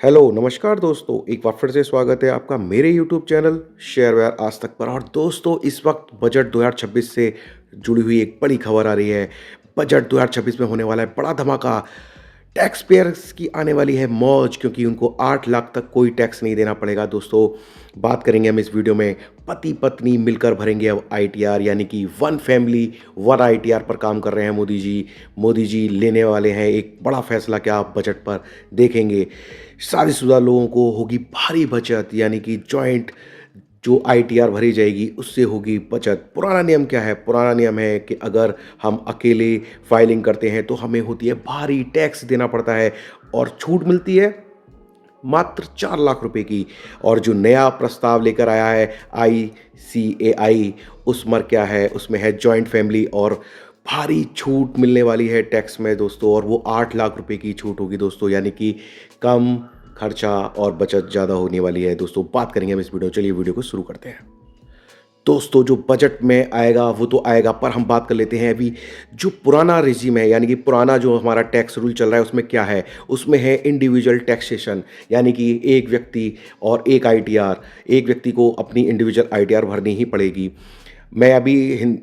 Hello नमस्कार दोस्तों, एक बार फिर से स्वागत है आपका मेरे यूट्यूब चैनल शेयरवेयर आज तक पर। और दोस्तों, इस वक्त बजट 2026 से जुड़ी हुई एक बड़ी खबर आ रही है। बजट 2026 में होने वाला है बड़ा धमाका। टैक्स पेयर्स की आने वाली है मौज, क्योंकि उनको 8 लाख तक कोई टैक्स नहीं देना पड़ेगा। दोस्तों, बात करेंगे हम इस वीडियो में, पति पत्नी मिलकर भरेंगे अब आईटीआर, यानी कि वन फैमिली वन आईटीआर पर काम कर रहे हैं मोदी जी। मोदी जी लेने वाले हैं एक बड़ा फैसला, क्या आप बजट पर देखेंगे। शादीशुदा लोगों को होगी भारी बचत, यानी कि जॉइंट जो आईटीआर भरी जाएगी उससे होगी बचत। पुराना नियम क्या है? पुराना नियम है कि अगर हम अकेले फाइलिंग करते हैं तो हमें होती है भारी टैक्स देना पड़ता है, और छूट मिलती है मात्र 4 लाख रुपए की। और जो नया प्रस्ताव लेकर आया है आईसीएआई, उसमें क्या है? उसमें है जॉइंट फैमिली, और भारी छूट मिलने वाली है टैक्स में दोस्तों, और वो 8 लाख रुपए की छूट होगी दोस्तों, यानी कि कम खर्चा और बचत ज़्यादा होने वाली है। दोस्तों, बात करेंगे हम इस वीडियो, चलिए वीडियो को शुरू करते हैं। दोस्तों, जो बजट में आएगा वो तो आएगा, पर हम बात कर लेते हैं अभी जो पुराना रिजीम है, यानी कि पुराना जो हमारा टैक्स रूल चल रहा है उसमें क्या है। उसमें है इंडिविजुअल टैक्सेशन, यानी कि एक व्यक्ति और एक आईटीआर, एक व्यक्ति को अपनी इंडिविजुअल आईटीआर भरनी ही पड़ेगी। मैं अभी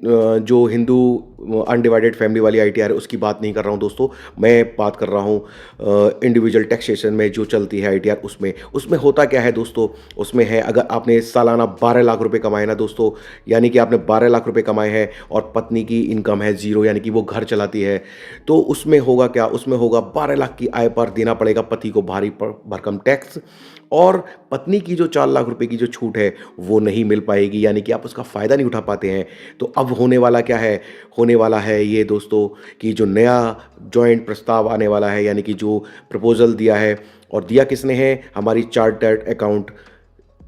जो हिंदू अनडिवाइडेड फैमिली वाली आईटीआर है उसकी बात नहीं कर रहा हूँ दोस्तों, मैं बात कर रहा हूँ इंडिविजुअल टैक्सेशन में जो चलती है आईटीआर। उसमें उसमें होता क्या है दोस्तों? उसमें है, अगर आपने सालाना 12 लाख रुपए कमाए ना दोस्तों, यानी कि आपने 12 लाख रुपए कमाए हैं और पत्नी की इनकम है ज़ीरो, यानी कि वो घर चलाती है, तो उसमें होगा क्या? उसमें होगा 12 लाख की आय पर देना पड़ेगा पति को भारी भरकम टैक्स, और पत्नी की जो 4 लाख रुपए की जो छूट है वो नहीं मिल पाएगी, यानी कि आप उसका फ़ायदा नहीं उठा पाते हैं। तो अब होने वाला क्या है? होने वाला है ये दोस्तों कि जो नया जॉइंट प्रस्ताव आने वाला है, यानी कि जो प्रपोजल दिया है, और दिया किसने है? हमारी चार्टर्ड अकाउंट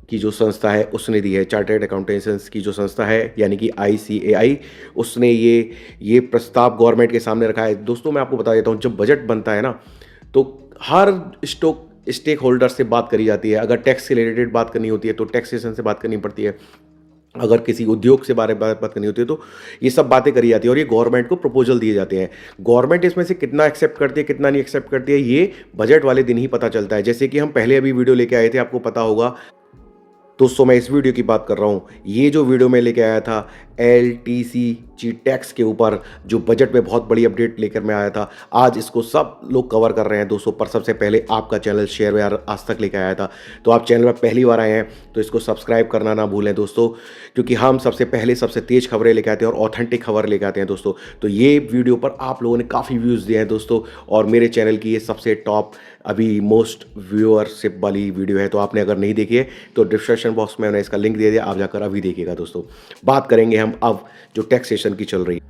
की जो संस्था है उसने दी है। चार्टर्ड अकाउंटेंट्स की जो संस्था है, यानी कि आईसीएआई, उसने ये प्रस्ताव गवर्नमेंट के सामने रखा है। दोस्तों, मैं आपको बता देता हूँ, जब बजट बनता है ना तो हर स्टेक होल्डर से बात करी जाती है। अगर टैक्स से रिलेटेड बात करनी होती है तो टैक्सेशन से बात करनी पड़ती है, अगर किसी उद्योग से बात करनी होती है तो ये सब बातें करी जाती है, और ये गवर्नमेंट को प्रपोजल दिए जाते हैं। गवर्नमेंट इसमें से कितना एक्सेप्ट करती है कितना नहीं एक्सेप्ट करती है, ये बजट वाले दिन ही पता चलता है। जैसे कि हम पहले अभी वीडियो लेके आए थे, आपको पता होगा दोस्तों, मैं इस वीडियो की बात कर रहा हूँ। ये जो वीडियो मैं लेके आया था एलटीसीजी टैक्स के ऊपर, जो बजट में बहुत बड़ी अपडेट लेकर मैं आया था, आज इसको सब लोग कवर कर रहे हैं दोस्तों। पर सबसे पहले आपका चैनल शेयरवेयर आज तक लेकर आया था, तो आप चैनल में पहली बार आए हैं तो इसको सब्सक्राइब करना ना भूलें दोस्तों, क्योंकि हम सबसे पहले सबसे तेज़ खबरें लेकर आते हैं और ऑथेंटिक खबर लेकर आते हैं दोस्तों। तो ये वीडियो पर आप लोगों ने काफ़ी व्यूज़ दिए हैं दोस्तों, और मेरे चैनल की ये सबसे टॉप अभी मोस्ट व्यूअरशिप वाली वीडियो है। तो आपने अगर नहीं देखी है तो डिस्क्रिप्शन बॉक्स में मैंने इसका लिंक दे दिया, आप जाकर अभी देखिएगा दोस्तों। बात करेंगे हम अब जो टैक्सेशन की चल रही है।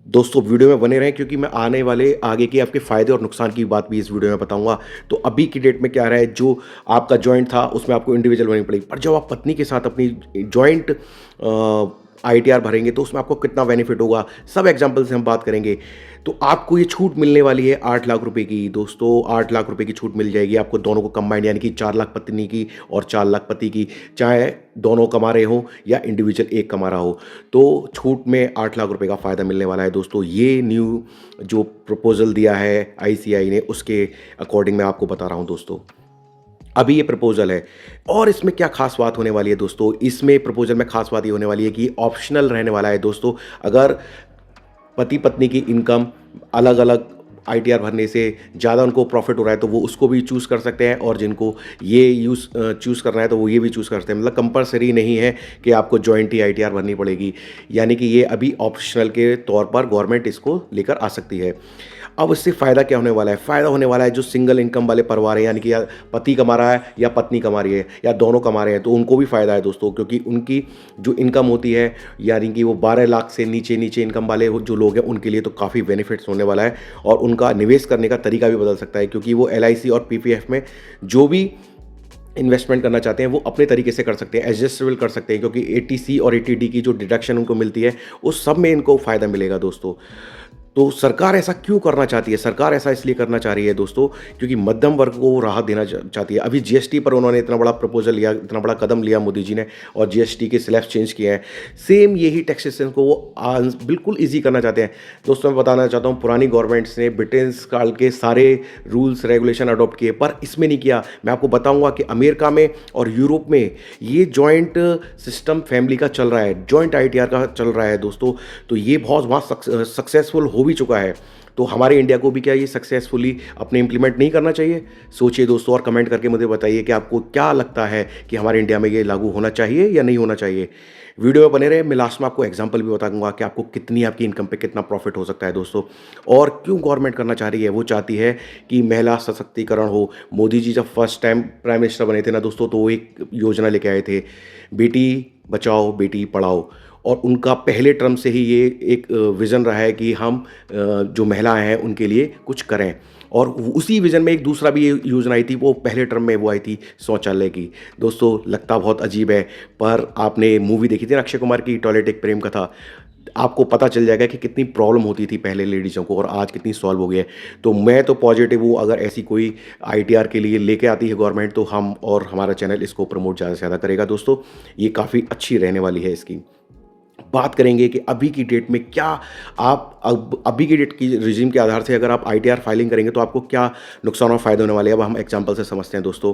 दोस्तों, वीडियो में बने रहें, क्योंकि मैं आने वाले आगे के आपके फ़ायदे और नुकसान की बात भी इस वीडियो में बताऊंगा। तो अभी की डेट में क्या रहा है, जो आपका जॉइंट था उसमें आपको इंडिविजुअल भरनी पड़ेगी, पर जब आप पत्नी के साथ अपनी जॉइंट आईटीआर भरेंगे तो उसमें आपको कितना बेनिफिट होगा, सब एग्जांपल से हम बात करेंगे। तो आपको ये छूट मिलने वाली है 8 लाख रुपए की दोस्तों। 8 लाख रुपए की छूट मिल जाएगी आपको दोनों को कंबाइंड, यानी कि 4 लाख पत्नी की और 4 लाख पति की, चाहे दोनों कमा रहे हो या इंडिविजुअल एक कमा रहा हो, तो छूट में 8 लाख रुपए का फ़ायदा मिलने वाला है दोस्तों। ये न्यू जो प्रपोजल दिया है आईसीआई ने, उसके अकॉर्डिंग मैं आपको बता रहा हूँ दोस्तों। अभी ये प्रपोजल है, और इसमें क्या खास बात होने वाली है दोस्तों? इसमें प्रपोजल में खास बात ये होने वाली है कि ऑप्शनल रहने वाला है दोस्तों। अगर पति पत्नी की इनकम अलग अलग आईटीआर भरने से ज़्यादा उनको प्रॉफिट हो रहा है तो वो उसको भी चूज़ कर सकते हैं, और जिनको ये चूज़ करना है तो वो ये भी चूज़ कर सकते हैं। मतलब कंपलसरी नहीं है कि आपको जॉइंट ही आईटीआर भरनी पड़ेगी, यानी कि ये अभी ऑप्शनल के तौर पर गवर्नमेंट इसको लेकर आ सकती है। अब इससे फ़ायदा क्या होने वाला है? फ़ायदा होने वाला है जो सिंगल इनकम वाले परिवार हैं, यानी कि या पति कमा रहा है या पत्नी कमा रही है या दोनों कमा रहे हैं, तो उनको भी फ़ायदा है दोस्तों, क्योंकि उनकी जो इनकम होती है, यानी कि वो 12 लाख से नीचे इनकम वाले जो लोग हैं उनके लिए तो काफ़ी बेनिफिट्स होने वाला है, और उनका निवेश करने का तरीका भी बदल सकता है, क्योंकि वो एलआईसी और पीपीएफ में जो भी इन्वेस्टमेंट करना चाहते हैं वो अपने तरीके से कर सकते हैं, एडजस्टेबल कर सकते हैं, क्योंकि एटीसी और एटीडी की जो डिडक्शन उनको मिलती है उस सब में इनको फ़ायदा मिलेगा दोस्तों। तो सरकार ऐसा क्यों करना चाहती है? सरकार ऐसा इसलिए करना चाह रही है दोस्तों, क्योंकि मध्यम वर्ग को वो राहत देना चाहती है। अभी जीएसटी पर उन्होंने इतना बड़ा प्रपोज़ल लिया, इतना बड़ा कदम लिया मोदी जी ने और जीएसटी के स्लैब्स चेंज किए हैं। सेम यही टैक्सेशन को वो बिल्कुल ईज़ी करना चाहते हैं। दोस्तों मैं बताना चाहता हूँ, पुरानी गवर्नमेंट्स ने ब्रिटेन्स काल के सारे रूल्स रेगुलेशन अडॉप्ट किए, पर इसमें नहीं किया। मैं आपको बताऊँगा कि अमेरिका में और यूरोप में ये जॉइंट सिस्टम फैमिली का चल रहा है, जॉइंट आईटीआर का चल रहा है दोस्तों। तो ये बहुत वहाँ सक्सेसफुल हो भी चुका है। तो हमारे इंडिया को भी क्या ये सक्सेसफुली अपने इम्प्लीमेंट नहीं करना चाहिए? सोचिए दोस्तों और कमेंट करके मुझे बताइए कि आपको क्या लगता है कि हमारे इंडिया में ये लागू होना चाहिए या नहीं होना चाहिए? वीडियो में बने रहे, मैं लास्ट में आपको एग्जांपल भी बताऊंगा कि आपको कितनी आपकी इनकम पे कितना प्रॉफिट हो सकता है दोस्तों। और क्यों गवर्नमेंट करना चाह रही है? वो चाहती है कि महिला सशक्तिकरण हो। मोदी जी जब फर्स्ट टाइम प्राइम मिनिस्टर बने थे ना दोस्तों, तो वो एक योजना लेके आए थे, बेटी बचाओ बेटी पढ़ाओ। और उनका पहले टर्म से ही ये एक विज़न रहा है कि हम जो महिलाएं हैं उनके लिए कुछ करें। और उसी विज़न में एक दूसरा भी योजना आई थी, वो पहले टर्म में वो आई थी शौचालय की। दोस्तों लगता बहुत अजीब है, पर आपने मूवी देखी थी ना अक्षय कुमार की टॉयलेट एक प्रेम कथा, आपको पता चल जाएगा कि कितनी प्रॉब्लम होती थी पहले लेडीज़ों को और आज कितनी सॉल्व हो गई है। तो मैं तो पॉजिटिव हूँ, अगर ऐसी कोई आईटीआर के लिए लेके आती है गवर्नमेंट, तो हम और हमारा चैनल इसको प्रमोट ज़्यादा से ज़्यादा करेगा दोस्तों। ये काफ़ी अच्छी रहने वाली है इसकी। बात करेंगे कि अभी की डेट में क्या आप अब अभी की डेट की रिजीम के आधार से अगर आप आईटीआर फाइलिंग करेंगे तो आपको क्या नुकसान और फायदे होने वाले हैं। अब हम एग्जांपल से समझते हैं दोस्तों।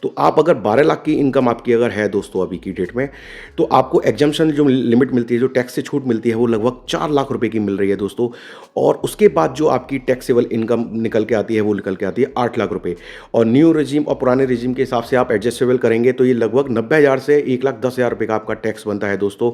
तो आप अगर 12 लाख की इनकम आपकी अगर है दोस्तों अभी की डेट में, तो आपको एग्जम्पशन जो लिमिट मिलती है, जो टैक्स से छूट मिलती है, वो लगभग 4 लाख रुपए की मिल रही है दोस्तों। और उसके बाद जो आपकी टैक्सेबल इनकम निकल के आती है वो निकल के आती है 8 लाख रुपए। और न्यू रिजीम और पुराने रिजीम के हिसाब से आप एडजस्टेबल करेंगे तो ये लगभग 90,000 से 1,10,000 रुपये का आपका टैक्स बनता है दोस्तों।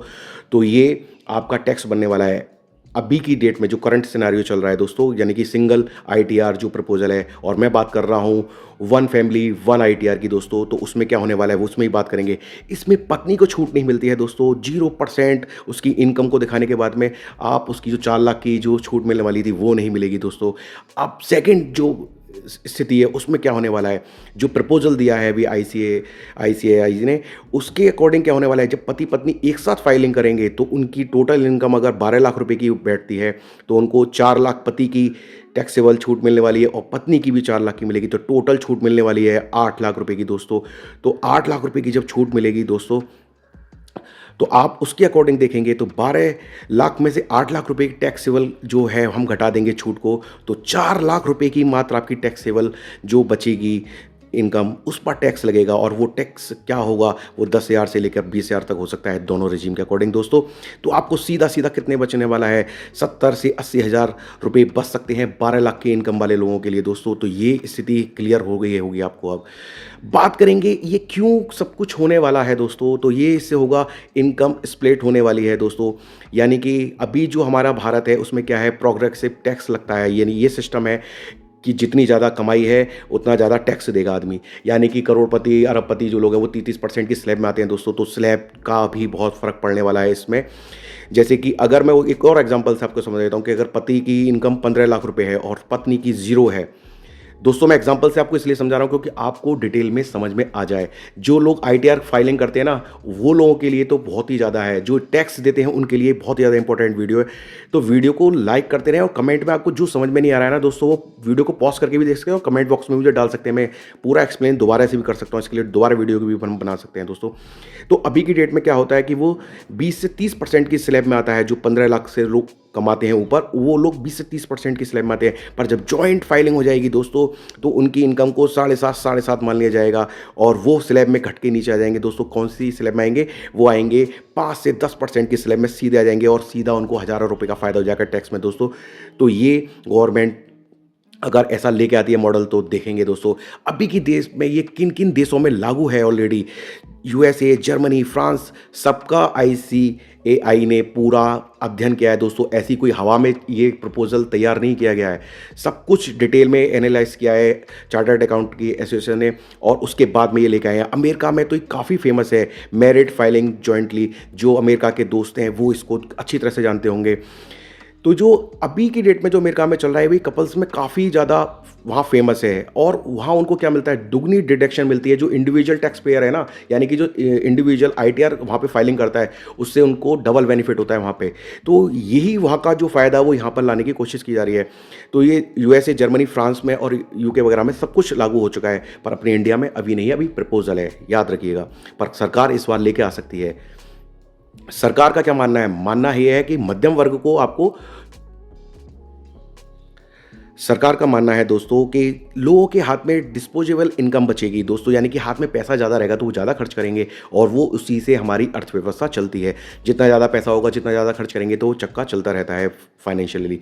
तो ये आपका टैक्स बनने वाला है अभी की डेट में जो करंट सिनेरियो चल रहा है दोस्तों, यानी कि सिंगल आईटीआर जो प्रपोजल है। और मैं बात कर रहा हूँ वन फैमिली वन आईटीआर की दोस्तों। तो उसमें क्या होने वाला है वो उसमें ही बात करेंगे। इसमें पत्नी को छूट नहीं मिलती है दोस्तों, 0% उसकी इनकम को दिखाने के बाद में आप उसकी जो 4 लाख की जो छूट मिलने वाली थी वो नहीं मिलेगी दोस्तों। अब सेकंड जो स्थिति है उसमें क्या होने वाला है, जो प्रपोजल दिया है अभी आईसीएआई ने, उसके अकॉर्डिंग क्या होने वाला है, जब पति पत्नी एक साथ फाइलिंग करेंगे तो उनकी टोटल इनकम अगर 12 लाख रुपए की बैठती है तो उनको 4 लाख पति की टैक्सेबल छूट मिलने वाली है और पत्नी की भी 4 लाख की मिलेगी। तो टोटल छूट मिलने वाली है 8 लाख रुपए की दोस्तों। तो 8 लाख रुपए की जब छूट मिलेगी दोस्तों, तो आप उसके अकॉर्डिंग देखेंगे तो 12 लाख में से 8 लाख रुपए की टैक्सेबल जो है हम घटा देंगे छूट को, तो 4 लाख रुपए की मात्र आपकी टैक्सेबल जो बचेगी इनकम, उस पर टैक्स लगेगा। और वो टैक्स क्या होगा, वो 10,000 से लेकर 20,000 तक हो सकता है दोनों रिजीम के अकॉर्डिंग दोस्तों। तो आपको सीधा सीधा कितने बचने वाला है, 70 से 80,000 रुपये बच सकते हैं 12 लाख की इनकम वाले लोगों के लिए दोस्तों। तो ये स्थिति क्लियर हो गई होगी आपको। अब बात करेंगे ये क्यों सब कुछ होने वाला है दोस्तों। तो ये इससे होगा, इनकम स्प्लिट होने वाली है दोस्तों। यानी कि अभी जो हमारा भारत है उसमें क्या है, प्रोग्रेसिव टैक्स लगता है। यानी ये सिस्टम है कि जितनी ज़्यादा कमाई है उतना ज़्यादा टैक्स देगा आदमी। यानी कि करोड़पति अरबपति जो लोग हैं वो 33% की स्लैब में आते हैं दोस्तों। तो स्लैब का भी बहुत फ़र्क पड़ने वाला है इसमें। जैसे कि अगर मैं वो एक और एग्जांपल से आपको समझ देता हूँ कि अगर पति की इनकम 15 लाख रुपए है और पत्नी की 0 है दोस्तों। मैं एग्जांपल से आपको इसलिए समझा रहा हूं क्योंकि आपको डिटेल में समझ में आ जाए। जो लोग आईटीआर फाइलिंग करते हैं ना, वो लोगों के लिए तो बहुत ही ज़्यादा है, जो टैक्स देते हैं उनके लिए बहुत ही ज़्यादा इंपॉर्टेंट वीडियो है। तो वीडियो को लाइक करते रहें और कमेंट में आपको जो समझ में नहीं आ रहा है ना दोस्तों, वो वीडियो को पॉज करके भी देख सकते हैं और कमेंट बॉक्स में मुझे डाल सकते हैं। मैं पूरा एक्सप्लेन दोबारा से भी कर सकता हूँ, इसके लिए दोबारा वीडियो भी हम बना सकते हैं दोस्तों। तो अभी की डेट में क्या होता है कि वो 20 से 30% की स्लैब में आता है। जो 15 लाख से लोग कमाते हैं ऊपर, वो लोग 20 से 30% की स्लैब में आते हैं। पर जब जॉइंट फाइलिंग हो जाएगी दोस्तों, तो उनकी इनकम को 7.5 मान लिया जाएगा और वो स्लैब में घट के नीचे आ जाएंगे दोस्तों। कौन सी स्लैब में आएंगे, वो आएंगे 5 से 10% की स्लैब में सीधे आ जाएंगे और सीधा उनको हज़ारों रुपए का फायदा हो जाएगा टैक्स में दोस्तों। तो ये गवर्नमेंट अगर ऐसा लेके आती है मॉडल, तो देखेंगे दोस्तों अभी की देश में ये किन किन देशों में लागू है ऑलरेडी। यूएसए, जर्मनी, फ्रांस, सबका आईसीएआई ने पूरा अध्ययन किया है दोस्तों। ऐसी कोई हवा में ये प्रपोजल तैयार नहीं किया गया है, सब कुछ डिटेल में एनालाइज किया है चार्टर्ड अकाउंट की एसोसिएशन ने और उसके बाद में ये लेके आए हैं। अमेरिका में तो ये काफ़ी फेमस है, मैरिड फाइलिंग जॉइंटली। जो अमेरिका के दोस्त हैं वो इसको अच्छी तरह से जानते होंगे। तो जो अभी की डेट में जो अमेरिका में चल रहा है, वही कपल्स में काफ़ी ज़्यादा वहाँ फेमस है और वहाँ उनको क्या मिलता है, दुगनी डिडक्शन मिलती है। जो इंडिविजुअल टैक्स पेयर है ना, यानी कि जो इंडिविजुअल आईटीआर वहाँ पे फाइलिंग करता है, उससे उनको डबल बेनिफिट होता है वहाँ पे। तो यही वहाँ का जो फ़ायदा है वो यहाँ पर लाने की कोशिश की जा रही है। तो ये यूएसए, जर्मनी, फ्रांस में और यूके वगैरह में सब कुछ लागू हो चुका है, पर अपने इंडिया में अभी नहीं, अभी प्रपोजल है, याद रखिएगा। पर सरकार इस बार लेके आ सकती है। सरकार का क्या मानना है? मानना ये है कि मध्यम वर्ग को आपको सरकार का मानना है दोस्तों कि लोगों के हाथ में डिस्पोजेबल इनकम बचेगी दोस्तों, यानी कि हाथ में पैसा ज़्यादा रहेगा तो वो ज़्यादा खर्च करेंगे और वो उसी से हमारी अर्थव्यवस्था चलती है। जितना ज़्यादा पैसा होगा, जितना ज़्यादा खर्च करेंगे तो वो चक्का चलता रहता है फाइनेंशियली।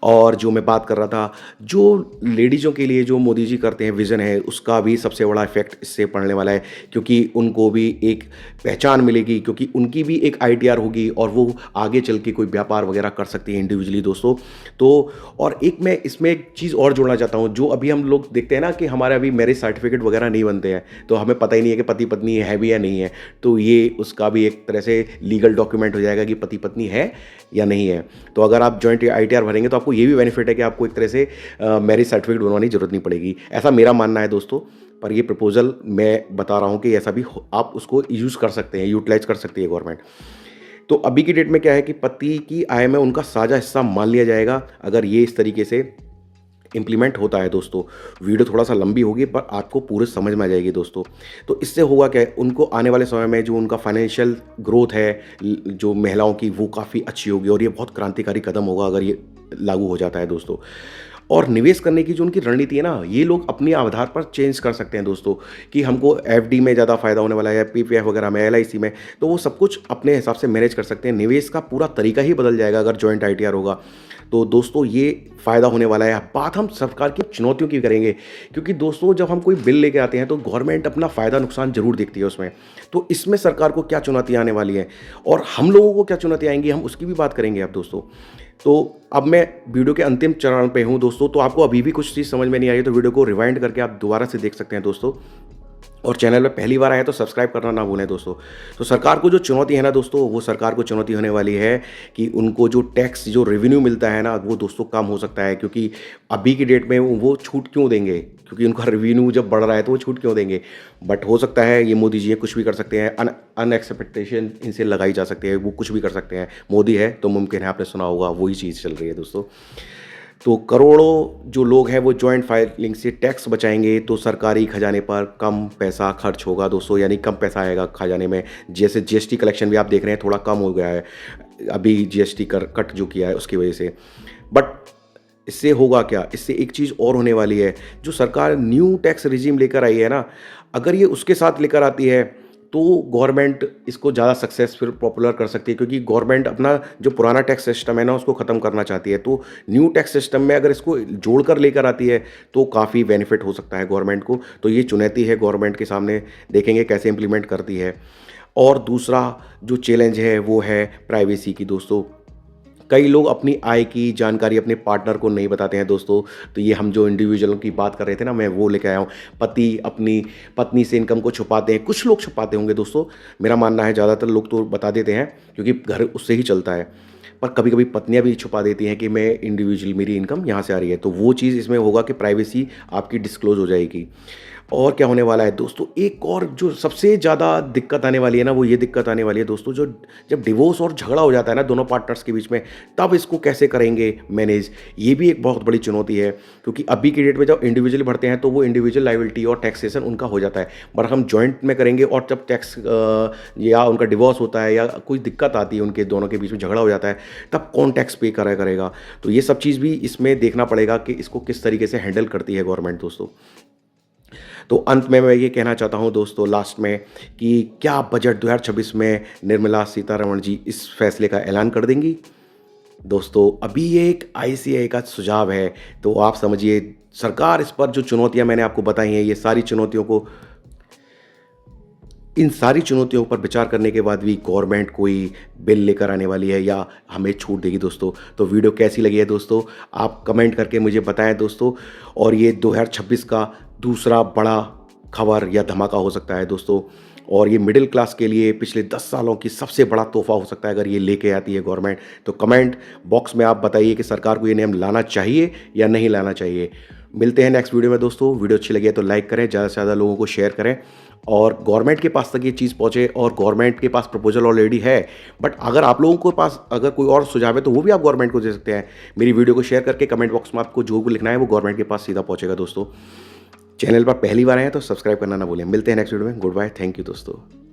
और जो मैं बात कर रहा था, जो लेडीज़ों के लिए जो मोदी जी करते हैं विज़न है, उसका भी सबसे बड़ा इफेक्ट इससे पड़ने वाला है, क्योंकि उनको भी एक पहचान मिलेगी, क्योंकि उनकी भी एक आईटीआर होगी और वो आगे चल के कोई व्यापार वगैरह कर सकती है इंडिविजुअली दोस्तों। तो और एक मैं इसमें एक चीज़ और जोड़ना चाहता हूँ, जो अभी हम लोग देखते हैं ना कि हमारे अभी मैरिज सर्टिफिकेट वगैरह नहीं बनते हैं, तो हमें पता ही नहीं है कि पति पत्नी है भी या नहीं है। तो ये उसका भी एक तरह से लीगल डॉक्यूमेंट हो जाएगा कि पति पत्नी है या नहीं है। तो अगर आप जॉइंट आईटीआर भरेंगे तो आपको ये भी बेनिफिट है कि आपको एक तरह से मैरिज सर्टिफिकेट बनवाने की जरूरत नहीं पड़ेगी। ऐसा मेरा मानना है दोस्तों, पर ये प्रपोजल मैं बता रहा हूँ कि ऐसा भी आप उसको यूज़ कर सकते हैं, यूटिलाइज कर सकती है गवर्नमेंट। तो अभी की डेट में क्या है कि पति की आय में उनका साझा हिस्सा मान लिया जाएगा, अगर ये इस तरीके से इम्प्लीमेंट होता है दोस्तों। वीडियो थोड़ा सा लंबी होगी पर आपको पूरे समझ में आ जाएगी दोस्तों। तो इससे होगा क्या, उनको आने वाले समय में जो उनका फाइनेंशियल ग्रोथ है जो महिलाओं की, वो काफ़ी अच्छी होगी और ये बहुत क्रांतिकारी कदम होगा अगर ये लागू हो जाता है दोस्तों। और निवेश करने की जो उनकी रणनीति है ना, ये लोग अपने आधार पर चेंज कर सकते हैं दोस्तों, कि हमको एफडी में ज़्यादा फायदा होने वाला है, पीपीएफ वगैरह में, एलआईसी में, तो वो सब कुछ अपने हिसाब से मैनेज कर सकते हैं। निवेश का पूरा तरीका ही बदल जाएगा अगर जॉइंट आईटीआर होगा। तो दोस्तों ये फ़ायदा होने वाला है। बात हम सरकार की चुनौतियों की करेंगे, क्योंकि दोस्तों जब हम कोई बिल लेके आते हैं तो गवर्नमेंट अपना फ़ायदा नुकसान जरूर देखती है उसमें। तो इसमें सरकार को क्या चुनौतियाँ आने वाली हैं और हम लोगों को क्या चुनौतियाँ आएंगी, हम उसकी भी बात करेंगे अब दोस्तों। तो अब मैं वीडियो के अंतिम चरण पे हूँ दोस्तों, तो आपको अभी भी कुछ चीज़ समझ में नहीं आई तो वीडियो को रिवाइंड करके आप दोबारा से देख सकते हैं दोस्तों। और चैनल में पहली बार आए तो सब्सक्राइब करना ना भूलें दोस्तों। तो सरकार को जो चुनौती है ना दोस्तों, वो सरकार को चुनौती होने वाली है कि उनको जो टैक्स, जो रेवेन्यू मिलता है ना, वो दोस्तों कम हो सकता है। क्योंकि अभी की डेट में वो छूट क्यों देंगे, क्योंकि उनका रेवेन्यू जब बढ़ रहा है तो वो छूट क्यों देंगे। बट हो सकता है ये मोदी जी कुछ भी कर सकते हैं, अनएक्सपेक्टेशन इनसे लगाई जा सकती है, वो कुछ भी कर सकते हैं। मोदी है तो मुमकिन है, आपने सुना होगा, वही चीज़ चल रही है दोस्तों। तो करोड़ों जो लोग हैं वो जॉइंट फाइलिंग से टैक्स बचाएंगे, तो सरकारी खजाने पर कम पैसा खर्च होगा दोस्तों, यानी कम पैसा आएगा खजाने में। जैसे जीएसटी कलेक्शन भी आप देख रहे हैं थोड़ा कम हो गया है अभी, जीएसटी कर कट जो किया है उसकी वजह से। बट इससे होगा क्या, इससे एक चीज़ और होने वाली है, जो सरकार न्यू टैक्स रिजीम लेकर आई है ना, अगर ये उसके साथ लेकर आती है तो गवर्नमेंट इसको ज़्यादा सक्सेसफुल पॉपुलर कर सकती है, क्योंकि गवर्नमेंट अपना जो पुराना टैक्स सिस्टम है ना उसको ख़त्म करना चाहती है। तो न्यू टैक्स सिस्टम में अगर इसको जोड़कर लेकर आती है तो काफ़ी बेनिफिट हो सकता है गवर्नमेंट को। तो ये चुनौती है गवर्नमेंट के सामने, देखेंगे कैसे इंप्लीमेंट करती है। और दूसरा जो चैलेंज है वो है प्राइवेसी की दोस्तों। कई लोग अपनी आय की जानकारी अपने पार्टनर को नहीं बताते हैं दोस्तों। तो ये हम जो इंडिविजुअलों की बात कर रहे थे ना, मैं वो लेके आया हूँ। पति अपनी पत्नी से इनकम को छुपाते हैं, कुछ लोग छुपाते होंगे दोस्तों, मेरा मानना है ज़्यादातर लोग तो बता देते हैं क्योंकि घर उससे ही चलता है। पर कभी कभी पत्नियां भी छुपा देती हैं कि मैं इंडिविजुअल, मेरी इनकम यहाँ से आ रही है। तो वो चीज़ इसमें होगा कि प्राइवेसी आपकी डिस्क्लोज हो जाएगी। और क्या होने वाला है दोस्तों, एक और जो सबसे ज़्यादा दिक्कत आने वाली है ना, वो ये दिक्कत आने वाली है दोस्तों, जो जब डिवोर्स और झगड़ा हो जाता है ना दोनों पार्टनर्स के बीच में, तब इसको कैसे करेंगे मैनेज, ये भी एक बहुत बड़ी चुनौती है। क्योंकि अभी की डेट में जब इंडिविजुअली भरते हैं तो वो इंडिविजुअल लायबिलिटी और टैक्सेशन उनका हो जाता है, बट हम जॉइंट में करेंगे और जब टैक्स या उनका डिवोर्स होता है या कोई दिक्कत आती है, उनके दोनों के बीच में झगड़ा हो जाता है, तब कौन टैक्स पे करेगा। तो ये सब चीज़ भी इसमें देखना पड़ेगा कि इसको किस तरीके से हैंडल करती है गवर्नमेंट दोस्तों। तो अंत में मैं ये कहना चाहता हूँ दोस्तों लास्ट में, कि क्या बजट 2026 में निर्मला सीतारमण जी इस फैसले का ऐलान कर देंगी। दोस्तों अभी ये एक आईसीएआई का सुझाव है, तो आप समझिए सरकार इस पर जो चुनौतियां मैंने आपको बताई हैं, ये सारी चुनौतियों को, इन सारी चुनौतियों पर विचार करने के बाद भी गवर्नमेंट कोई बिल लेकर आने वाली है या हमें छूट देगी दोस्तों। तो वीडियो कैसी लगी है दोस्तों, आप कमेंट करके मुझे बताएं दोस्तों। और ये 2026 का दूसरा बड़ा खबर या धमाका हो सकता है दोस्तों। और ये मिडिल क्लास के लिए पिछले 10 सालों की सबसे बड़ा तोहफ़ा हो सकता है अगर ये लेके आती है गवर्नमेंट। तो कमेंट बॉक्स में आप बताइए कि सरकार को ये नियम लाना चाहिए या नहीं लाना चाहिए। मिलते हैं नेक्स्ट वीडियो में दोस्तों। वीडियो अच्छी लगी है तो लाइक करें, ज़्यादा से ज़्यादा लोगों को शेयर करें और गवर्नमेंट के पास तक ये चीज़ पहुँचे। और गवर्नमेंट के पास प्रपोज़ल ऑलरेडी है, बट अगर आप लोगों के पास अगर कोई और सुझाव है तो वो भी आप गवर्नमेंट को दे सकते हैं। मेरी वीडियो को शेयर करके कमेंट बॉक्स में आपको जो भी लिखना है वो गवर्नमेंट के पास सीधा पहुँचेगा दोस्तों। चैनल पर पहली बार आए हैं तो सब्सक्राइब करना ना भूलें। मिलते हैं नेक्स्ट वीडियो में। गुड बाय, थैंक यू दोस्तों।